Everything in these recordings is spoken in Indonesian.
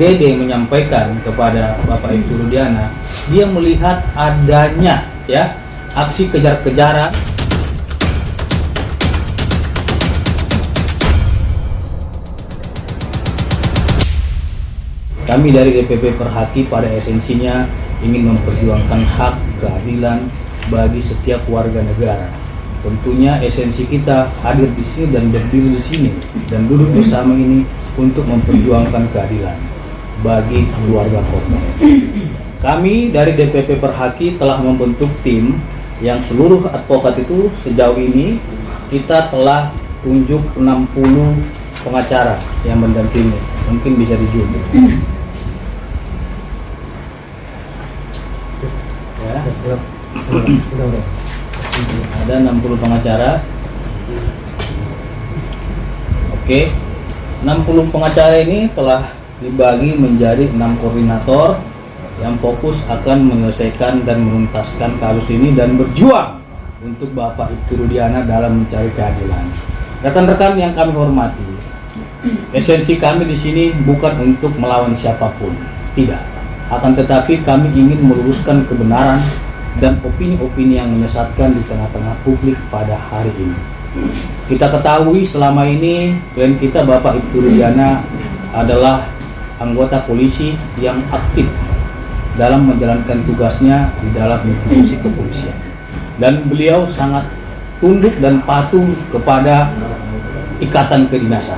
Dede menyampaikan kepada Bapak Ibtu Rudiana, dia melihat adanya ya aksi kejar-kejaran. Kami dari DPP Perhaki pada esensinya ingin memperjuangkan hak keadilan bagi setiap warga negara. Tentunya esensi kita hadir di sini dan berdiri di sini dan duduk bersama ini untuk memperjuangkan keadilan bagi keluarga korban. Kami dari DPP Perhaki telah membentuk tim yang seluruh advokat itu sejauh ini kita telah tunjuk 60 pengacara yang mendampingi. Mungkin bisa di-zoom. Ya. Ada 60 pengacara. Oke. 60 pengacara ini telah dibagi menjadi 6 koordinator yang fokus akan menyelesaikan dan menuntaskan kasus ini dan berjuang untuk Bapak Ibtu Rudiana dalam mencari keadilan. Rekan-rekan yang kami hormati, esensi kami di sini bukan untuk melawan siapapun, tidak. Akan tetapi kami ingin meluruskan kebenaran dan opini-opini yang menyesatkan di tengah-tengah publik pada hari ini. Kita ketahui selama ini klien kita Bapak Ibtu Rudiana adalah anggota polisi yang aktif dalam menjalankan tugasnya di dalam institusi kepolisian. Dan beliau sangat tunduk dan patuh kepada ikatan kedinasan.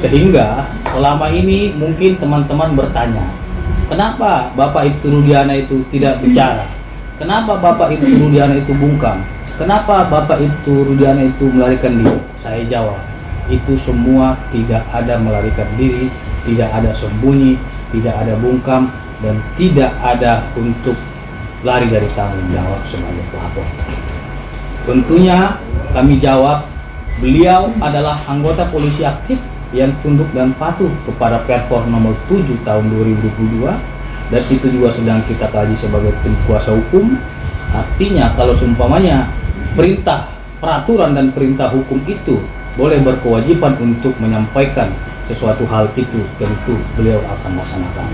Sehingga selama ini mungkin teman-teman bertanya, kenapa Bapak Ibtu Rudiana itu tidak bicara? Kenapa Bapak Ibtu Rudiana itu bungkam? Kenapa Bapak Ibtu Rudiana itu melarikan diri? Saya jawab, itu semua tidak ada melarikan diri, tidak ada sembunyi, tidak ada bungkam, dan tidak ada untuk lari dari tanggung jawab sebagai pelapor. Tentunya kami jawab, beliau adalah anggota polisi aktif yang tunduk dan patuh kepada Perpor nomor 7 tahun 2022, dan itu juga sedang kita kaji sebagai tim kuasa hukum. Artinya kalau seumpamanya perintah, peraturan dan perintah hukum itu boleh berkewajiban untuk menyampaikan sesuatu hal itu, tentu beliau akan laksanakan.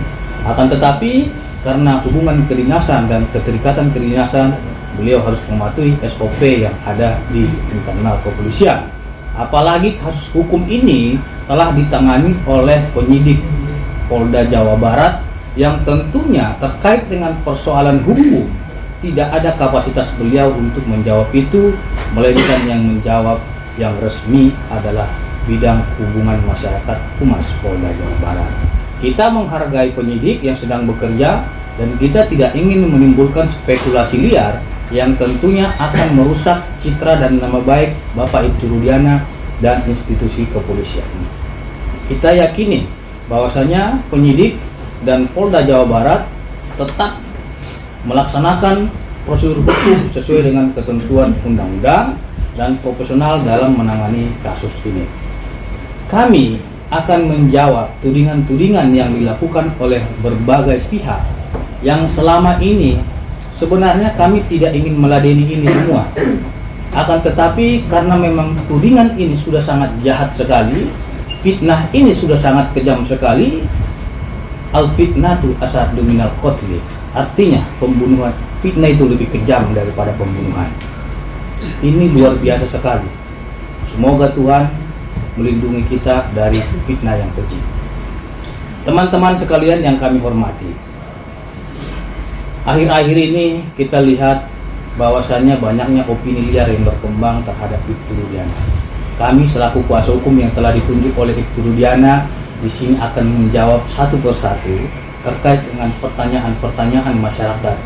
Akan tetapi karena hubungan kedinasan dan keterikatan kedinasan, beliau harus mematuhi SOP yang ada di internal kepolisian. Apalagi kasus hukum ini telah ditangani oleh penyidik Polda Jawa Barat yang tentunya terkait dengan persoalan hukum tidak ada kapasitas beliau untuk menjawab itu, melainkan yang menjawab yang resmi adalah bidang hubungan masyarakat Humas Polda Jawa Barat. Kita menghargai penyidik yang sedang bekerja dan kita tidak ingin menimbulkan spekulasi liar yang tentunya akan merusak citra dan nama baik Bapak Ibtu Rudiana dan institusi kepolisian. Kita yakini bahwasanya penyidik dan Polda Jawa Barat tetap melaksanakan prosedur hukum sesuai dengan ketentuan undang-undang dan profesional dalam menangani kasus ini. Kami akan menjawab tudingan-tudingan yang dilakukan oleh berbagai pihak yang selama ini sebenarnya kami tidak ingin meladeni ini semua. Akan tetapi karena memang tudingan ini sudah sangat jahat sekali, fitnah ini sudah sangat kejam sekali, al-fitnatu asaddu minal qatli. Artinya pembunuhan, fitnah itu lebih kejam daripada pembunuhan. Ini luar biasa sekali. Semoga Tuhan melindungi kita dari fitnah yang keji. Teman-teman sekalian yang kami hormati, akhir-akhir ini kita lihat bahwasannya banyaknya opini liar yang berkembang terhadap Ibtu Rudiana. Kami selaku kuasa hukum yang telah ditunjuk oleh Ibtu Rudiana di sini akan menjawab satu persatu terkait dengan pertanyaan-pertanyaan masyarakat,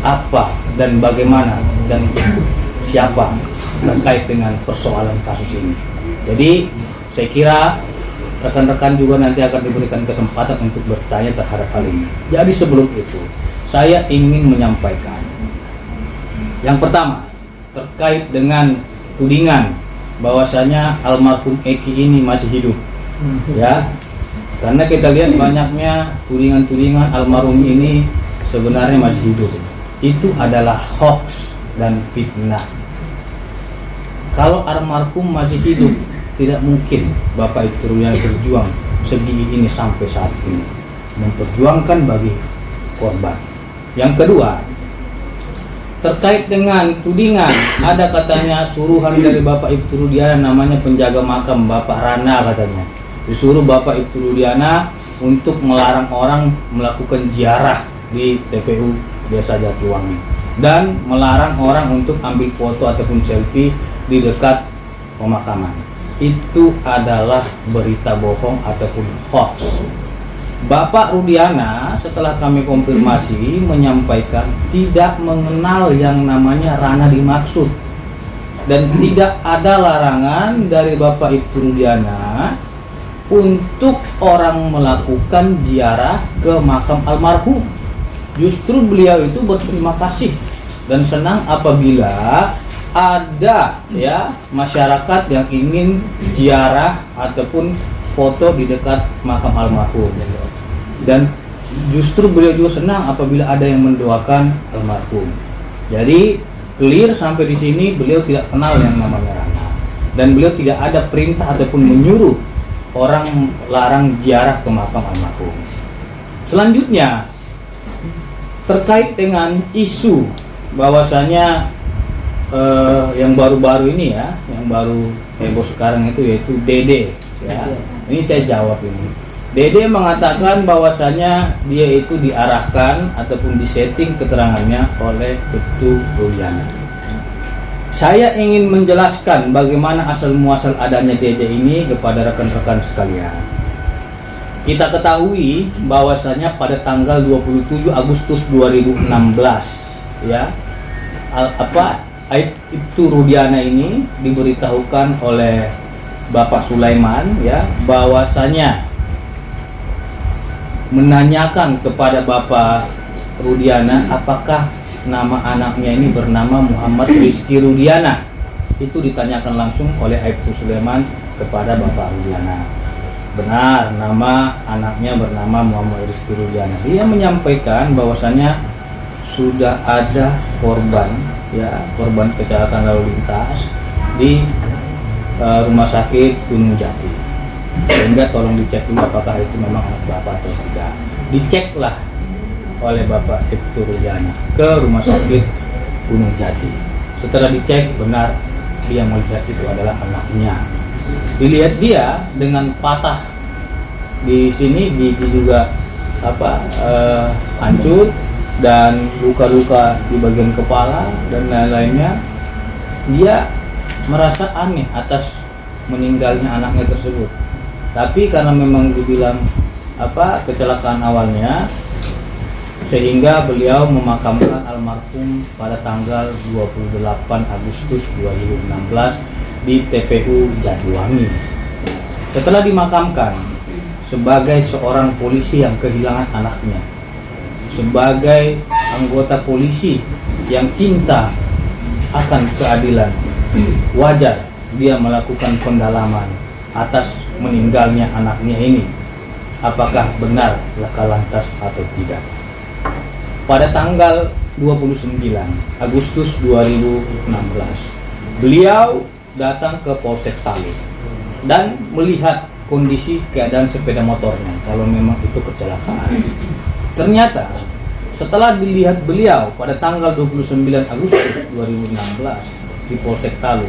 apa dan bagaimana dan siapa terkait dengan persoalan kasus ini. Jadi saya kira rekan-rekan juga nanti akan diberikan kesempatan untuk bertanya terhadap hal ini. Jadi sebelum itu saya ingin menyampaikan yang pertama terkait dengan tudingan bahwasanya almarhum Eki ini masih hidup, ya. Karena kita lihat banyaknya tudingan-tudingan almarhum ini sebenarnya masih hidup. Itu adalah hoax dan fitnah. Kalau almarhum masih hidup, tidak mungkin Bapak Ibtu Rudiana berjuang segigi ini sampai saat ini. memperjuangkan bagi korban. Yang kedua, terkait dengan tudingan ada katanya suruhan dari Bapak Ibtu Rudiana, namanya penjaga makam Bapak Rana, katanya disuruh Bapak Ibtu Rudiana untuk melarang orang melakukan ziarah di TPU Desa Jatiwangi dan melarang orang untuk ambil foto ataupun selfie di dekat pemakaman. Itu adalah berita bohong ataupun hoax. Bapak Rudiana setelah kami konfirmasi menyampaikan tidak mengenal yang namanya Rana dimaksud, dan tidak ada larangan dari Bapak Ibtu Rudiana untuk orang melakukan ziarah ke makam almarhum. Justru beliau itu berterima kasih dan senang apabila ada ya masyarakat yang ingin ziarah ataupun foto di dekat makam almarhum, dan justru beliau juga senang apabila ada yang mendoakan almarhum. Jadi clear sampai di sini, beliau tidak kenal yang namanya Rana, dan beliau tidak ada perintah ataupun menyuruh orang larang ziarah ke makam almarhum. Selanjutnya terkait dengan isu bahwasanya yang baru-baru ini ya, yang baru heboh sekarang itu yaitu Dede ya. Ini saya jawab ini. Dede mengatakan bahwasanya dia itu diarahkan ataupun disetting keterangannya oleh Ibtu Rudiana. Saya ingin menjelaskan bagaimana asal muasal adanya Dede ini kepada rekan-rekan sekalian. Kita ketahui bahwasanya pada tanggal 27 Agustus 2016 ya, Ibtu Rudiana ini diberitahukan oleh Bapak Sulaiman ya, bahwasanya menanyakan kepada Bapak Rudiana apakah nama anaknya ini bernama Muhammad Rizky Rudiana. Itu ditanyakan langsung oleh Ibtu Sulaiman kepada Bapak Rudiana. Benar, nama anaknya bernama Muhammad Rizky Rudiana. Dia menyampaikan bahwasanya sudah ada korban ya, korban kecelakaan lalu lintas di rumah sakit Gunung Jati, sehingga tolong dicek dulu apakah itu memang anak bapak atau tidak. Diceklah oleh Bapak Ibtu Rudiana ke rumah sakit Gunung Jati. Setelah dicek, benar dia melihat itu adalah anaknya. Dilihat dia dengan patah di sini, gigi juga hancur dan luka-luka di bagian kepala dan lain-lainnya. Dia merasa aneh atas meninggalnya anaknya tersebut, tapi karena memang dibilang kecelakaan awalnya, sehingga beliau memakamkan almarhum pada tanggal 28 Agustus 2016 di TPU Jatiwangi. Setelah dimakamkan, sebagai seorang polisi yang kehilangan anaknya, sebagai anggota polisi yang cinta akan keadilan, wajar dia melakukan pendalaman atas meninggalnya anaknya ini, apakah benar laka lantas atau tidak. Pada tanggal 29 Agustus 2016, beliau datang ke Polsek Talu dan melihat kondisi keadaan sepeda motornya, kalau memang itu kecelakaan. Ternyata setelah dilihat beliau pada tanggal 29 Agustus 2016 di Polsek Talu,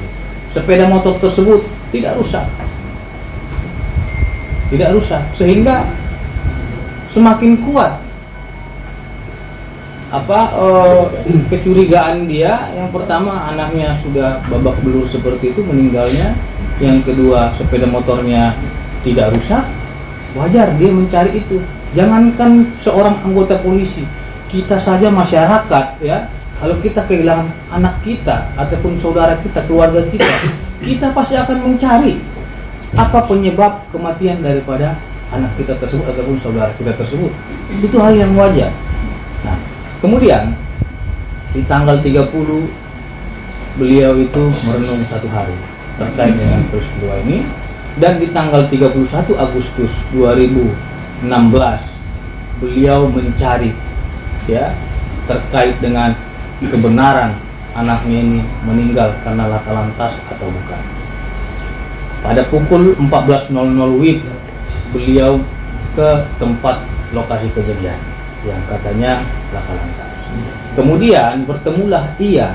sepeda motor tersebut tidak rusak, sehingga semakin kuat kecurigaan dia. Yang pertama, anaknya sudah babak belur seperti itu meninggalnya. Yang kedua, sepeda motornya tidak rusak. Wajar dia mencari itu. Jangankan seorang anggota polisi, kita saja masyarakat ya, kalau kita kehilangan anak kita ataupun saudara kita, keluarga kita, kita pasti akan mencari apa penyebab kematian daripada anak kita tersebut ataupun saudara kita tersebut. Itu hal yang wajar. Nah, kemudian di tanggal 30 beliau itu merenung satu hari terkait dengan peristiwa ini, dan di tanggal 31 Agustus 2016 beliau mencari ya terkait dengan kebenaran anaknya ini meninggal karena laka lantas atau bukan. Pada pukul 14.00 WIB beliau ke tempat lokasi kejadian yang katanya laka lantas. Kemudian bertemulah ia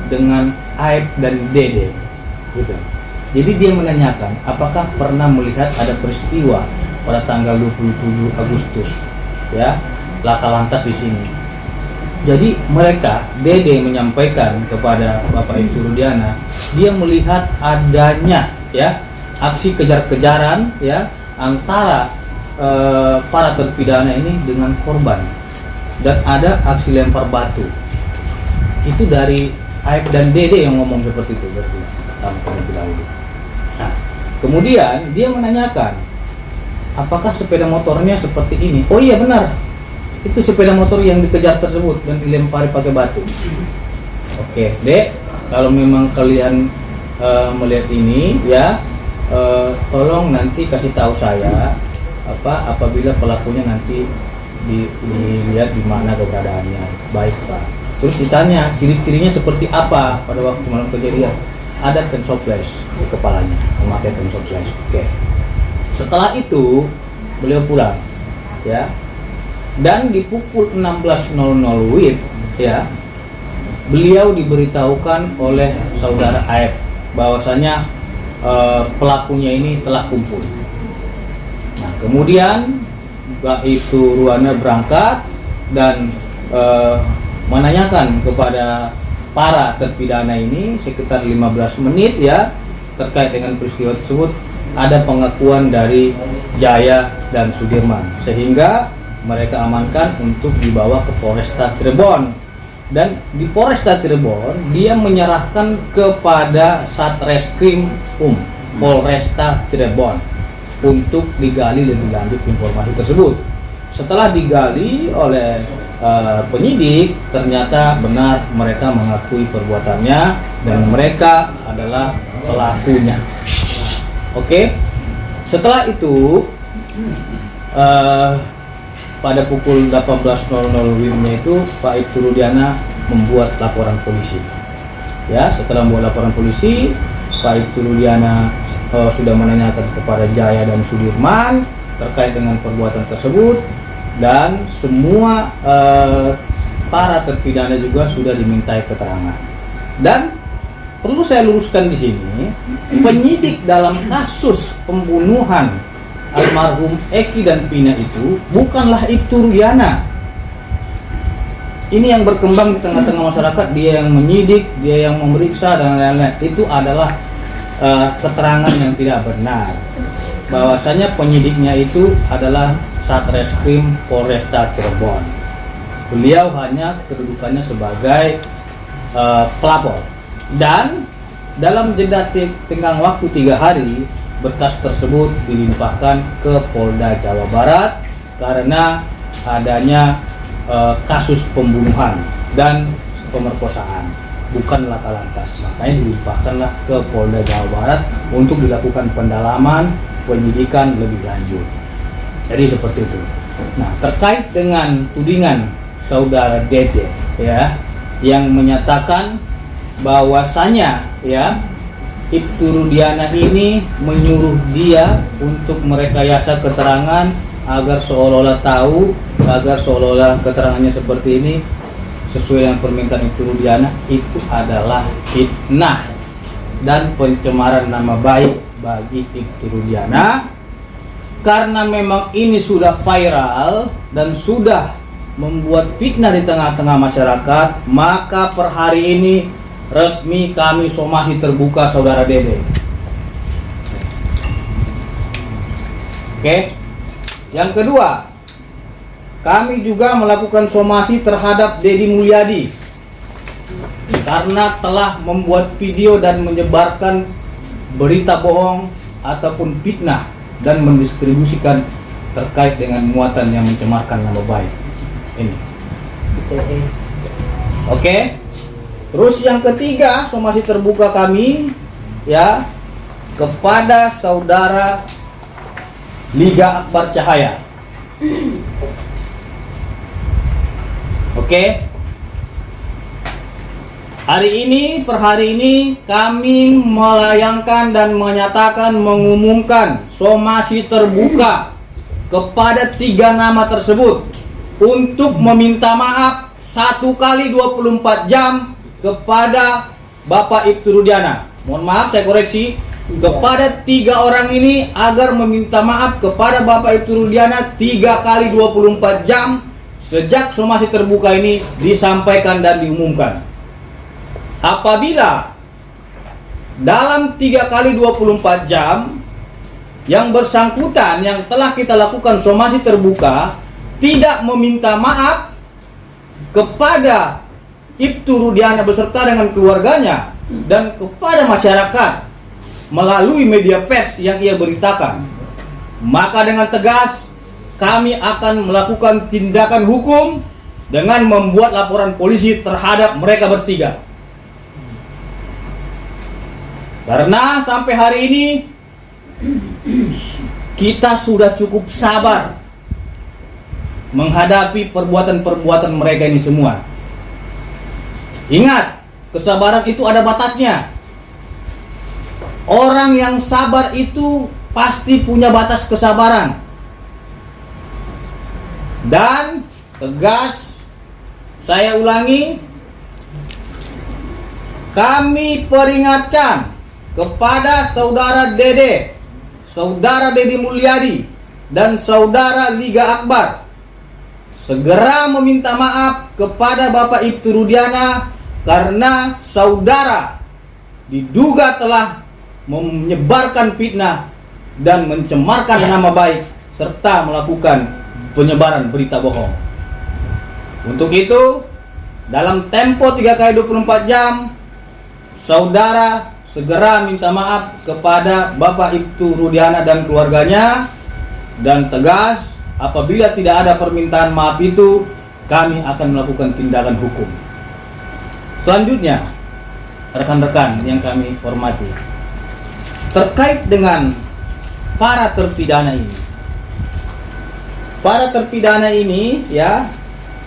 dengan Aib dan Dede, gitu. Jadi dia menanyakan apakah pernah melihat ada peristiwa pada tanggal 27 Agustus, ya, laka lantas di sini. Jadi mereka, Dede menyampaikan kepada Bapak Ibtu Rudiana, dia melihat adanya, ya, aksi kejar-kejaran, ya, antara para terpidana ini dengan korban, dan ada aksi lempar batu. Itu dari Aib dan Dede yang ngomong seperti itu berarti terlebih dahulu. Nah, kemudian dia menanyakan apakah sepeda motornya seperti ini. Oh iya benar, itu sepeda motor yang dikejar tersebut dan dilempari pakai batu. Oke, Dek, kalau memang kalian melihat ini, ya, tolong nanti kasih tahu saya apabila pelakunya nanti dilihat di mana keberadaannya. Baik, Pak. Terus ditanya ciri-cirinya seperti apa pada waktu malam kejadian. Ada pensoples di kepalanya, memakai pensoples. Oke. Setelah itu beliau pulang, ya. Dan di pukul 16.00 WIB, ya, beliau diberitahukan oleh saudara Aib bahwasanya pelakunya ini telah kumpul. Nah, kemudian Mbak Ibtu Rudiana berangkat dan menanyakan kepada para terpidana ini sekitar 15 menit, ya, terkait dengan peristiwa tersebut. Ada pengakuan dari Jaya dan Sudirman, sehingga mereka amankan untuk dibawa ke Polresta Cirebon. Dan di Polresta Cirebon dia menyerahkan kepada Satreskrim Polresta Cirebon untuk digali lebih lanjut informasi tersebut. Setelah digali oleh penyidik, ternyata benar mereka mengakui perbuatannya dan mereka adalah pelakunya. Oke. Setelah itu pada pukul 18.00 WIB-nya itu Pak Ibtu Rudiana membuat laporan polisi. Ya, setelah membuat laporan polisi, Pak Ibtu Rudiana sudah menanyakan kepada Jaya dan Sudirman terkait dengan perbuatan tersebut, dan semua para terpidana juga sudah dimintai keterangan. Dan perlu saya luruskan di sini, penyidik dalam kasus pembunuhan almarhum Eki dan Pina itu bukanlah Ibtu Rudiana. Ini yang berkembang di tengah-tengah masyarakat, dia yang menyidik, dia yang memeriksa dan lain-lain. Itu adalah keterangan yang tidak benar. Bahwasanya penyidiknya itu adalah Satreskrim Polresta Cirebon. Beliau hanya kedudukannya sebagai pelapor. Dan dalam jeda tenggang waktu 3 hari, berkas tersebut dilimpahkan ke Polda Jawa Barat karena adanya kasus pembunuhan dan pemerkosaan, bukan laka lantas. Makanya dilimpahkanlah ke Polda Jawa Barat untuk dilakukan pendalaman, penyidikan lebih lanjut. Jadi seperti itu. Nah, terkait dengan tudingan saudara Dede, ya, yang menyatakan bahwasanya, ya, Ibtu Rudiana ini menyuruh dia untuk merekayasa keterangan agar seolah-olah tahu, agar seolah-olah keterangannya seperti ini sesuai dengan permintaan Ibtu Rudiana, itu adalah fitnah dan pencemaran nama baik bagi Ibtu Rudiana. Karena memang ini sudah viral dan sudah membuat fitnah di tengah-tengah masyarakat, maka per hari ini resmi kami somasi terbuka saudara Dede. Oke. Yang kedua, kami juga melakukan somasi terhadap Dedi Mulyadi karena telah membuat video dan menyebarkan berita bohong ataupun fitnah dan mendistribusikan terkait dengan muatan yang mencemarkan nama baik. Ini. Oke. Terus yang ketiga, somasi terbuka kami, ya, kepada saudara Liga Akbar Cahaya. Oke. Per hari ini kami melayangkan dan menyatakan, mengumumkan somasi terbuka kepada 3 nama tersebut untuk meminta maaf 1 kali 24 jam kepada Bapak Ibtu Rudiana. Mohon maaf, saya koreksi, kepada 3 orang ini agar meminta maaf kepada Bapak Ibtu Rudiana 3 kali 24 jam sejak somasi terbuka ini disampaikan dan diumumkan. Apabila dalam 3 kali 24 jam yang bersangkutan yang telah kita lakukan somasi terbuka tidak meminta maaf kepada Ibtu Rudiana beserta dengan keluarganya dan kepada masyarakat melalui media pers yang ia beritakan, maka dengan tegas kami akan melakukan tindakan hukum dengan membuat laporan polisi terhadap mereka bertiga. Karena sampai hari ini kita sudah cukup sabar menghadapi perbuatan-perbuatan mereka ini semua. Ingat, kesabaran itu ada batasnya. Orang yang sabar itu pasti punya batas kesabaran. Dan tegas, saya ulangi, kami peringatkan kepada saudara Dede, saudara Dedi Mulyadi, dan saudara Liga Akbar segera meminta maaf kepada Bapak Ibtu Rudiana karena saudara diduga telah menyebarkan fitnah dan mencemarkan nama baik serta melakukan penyebaran berita bohong. Untuk itu, dalam tempo 3 kali 24 jam, saudara segera minta maaf kepada Bapak Ibtu Rudiana dan keluarganya, dan tegas apabila tidak ada permintaan maaf itu, kami akan melakukan tindakan hukum. Selanjutnya, rekan-rekan yang kami hormati, terkait dengan para terpidana ini. Para terpidana ini ya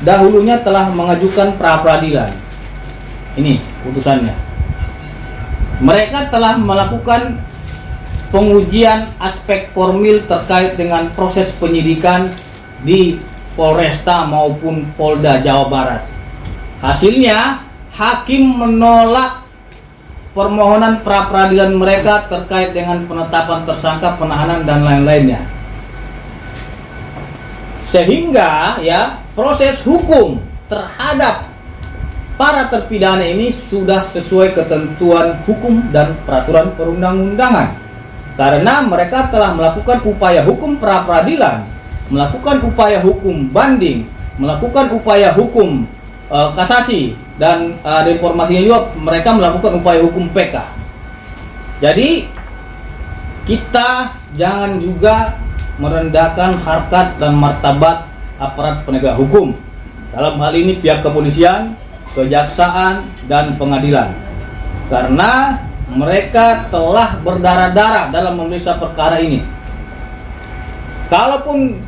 dahulunya telah mengajukan pra peradilan. Ini putusannya. Mereka telah melakukan pengujian aspek formil terkait dengan proses penyidikan di Polresta maupun Polda Jawa Barat. Hasilnya, hakim menolak permohonan pra peradilan mereka terkait dengan penetapan tersangka, penahanan, dan lain-lainnya. Sehingga ya proses hukum terhadap para terpidana ini sudah sesuai ketentuan hukum dan peraturan perundang-undangan. Karena mereka telah melakukan upaya hukum pra peradilan, melakukan upaya hukum banding, melakukan upaya hukum kasasi, dan ada informasinya juga mereka melakukan upaya hukum PK. Jadi kita jangan juga merendahkan harkat dan martabat aparat penegak hukum. Dalam hal ini pihak kepolisian, kejaksaan, dan pengadilan. Karena mereka telah berdarah-darah dalam memeriksa perkara ini. Kalaupun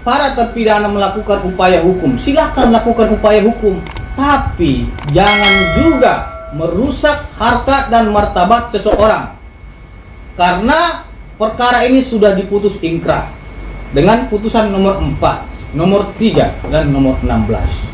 para terpidana melakukan upaya hukum, silakan lakukan upaya hukum, tapi jangan juga merusak harkat dan martabat seseorang. Karena perkara ini sudah diputus ingkrah dengan putusan nomor 4, nomor 3, dan nomor 16.